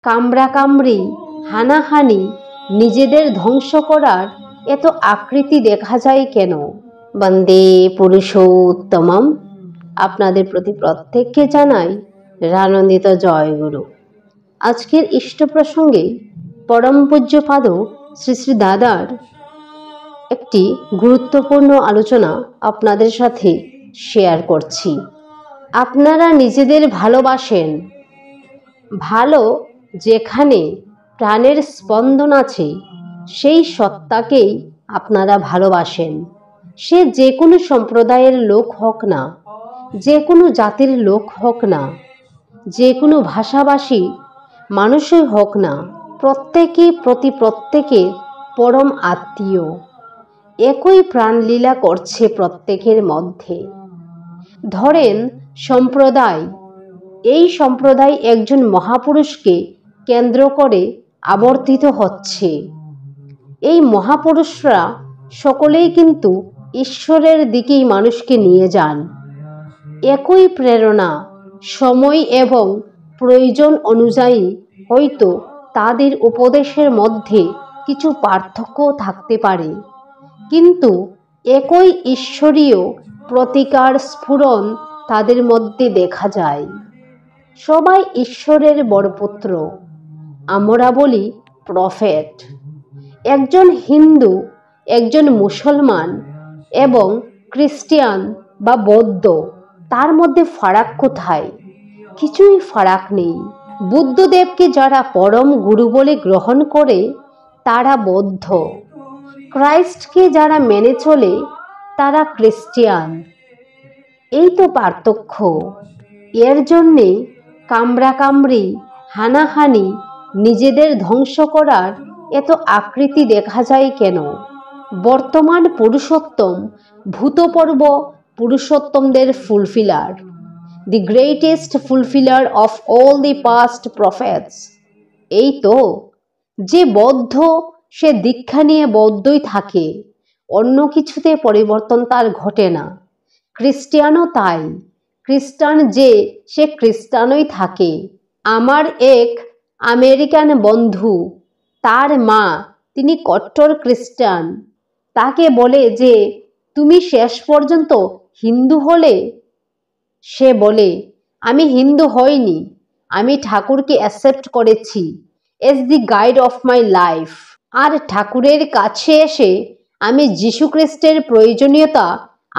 কামড়াকামড়ি, হানাহানি, নিজেদের ধ্বংস করার এত আকৃতি দেখা যায় কেন? বন্দে পুরুষোত্তমম। আপনাদের প্রতি প্রত্যেককে জানাই রানন্দিত জয়গুরু। আজকের ইষ্ট প্রসঙ্গে পরম পূজ্যপাদ শ্রী শ্রী দাদার একটি গুরুত্বপূর্ণ আলোচনা আপনাদের সাথে শেয়ার করছি। আপনারা নিজেদের ভালোবাসেন, ভালো যেখানে প্রাণের স্পন্দন আছে সেই সত্তাকেই আপনারা ভালোবাসেন। সে যে কোনো সম্প্রদায়ের লোক হোক না, যে কোনো জাতির লোক হোক না, যে কোনো ভাষাভাষী মানুষই হোক না, প্রত্যেকে প্রতি প্রত্যেকে পরম আত্মীয়। একই প্রাণলীলা করছে প্রত্যেকের মধ্যে। ধরেন সম্প্রদায়, এই সম্প্রদায় একজন মহাপুরুষকে কেন্দ্র করে আবর্তিত হচ্ছে। এই মহাপুরুষরা সকলেই কিন্তু ঈশ্বরের দিকেই মানুষকে নিয়ে যান। একই প্রেরণা, সময় এবং প্রয়োজন অনুযায়ী হয়তো তাদের উপদেশের মধ্যে কিছু পার্থক্য থাকতে পারে, কিন্তু একই ঈশ্বরীয় প্রতিকার স্ফুরণ তাদের মধ্যে দেখা যায়। সবাই ঈশ্বরের বরপুত্র, আমরা বলি প্রফেট। একজন হিন্দু, একজন মুসলমান এবং খ্রিস্টান বা বৌদ্ধ, তার মধ্যে ফারাক কোথায়? কিছুই ফারাক নেই। বুদ্ধদেবকে যারা পরম গুরু বলে গ্রহণ করে তারা বৌদ্ধ, খ্রাইস্টকে যারা মেনে চলে তারা খ্রিস্টান। এই তো পার্থক্য। এর জন্যে কামড়াকামড়ি, হানাহানি, নিজেদের ধ্বংস করার এত আকৃতি দেখা যায় কেন? বর্তমান পুরুষোত্তম ভূতপূর্ব পুরুষোত্তমদের fulfiller, the greatest fulfiller of all the past prophets. এই তো, যে বৌদ্ধ সে দীক্ষা নিয়ে বৌদ্ধই থাকে, অন্য কিছুতে পরিবর্তন তার ঘটে না। খ্রিস্টানও তাই, খ্রিস্টান যে সে খ্রিস্টানই থাকে। আমার এক আমেরিকান বন্ধু, তার মা তিনি কট্টর খ্রিস্টান। তাকে বলে যে তুমি শেষ পর্যন্ত হিন্দু হলে? সে বলে আমি হিন্দু হইনি, আমি ঠাকুরকে অ্যাকসেপ্ট করেছি as the guide of my life. আর ঠাকুরের কাছে এসে আমি যীশু খ্রিস্টের প্রয়োজনীয়তা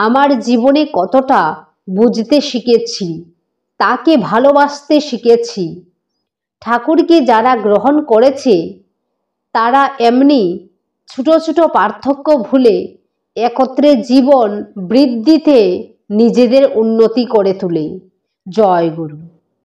আমার জীবনে কতটা বুঝতে শিখেছি, তাকে ভালোবাসতে শিখেছি। ঠাকুরকে যারা গ্রহণ করেছে তারা এমনি ছোট ছোট পার্থক্য ভুলে একত্রে জীবন বৃদ্ধিতে নিজেদের উন্নতি করে তোলে। জয় গুরু।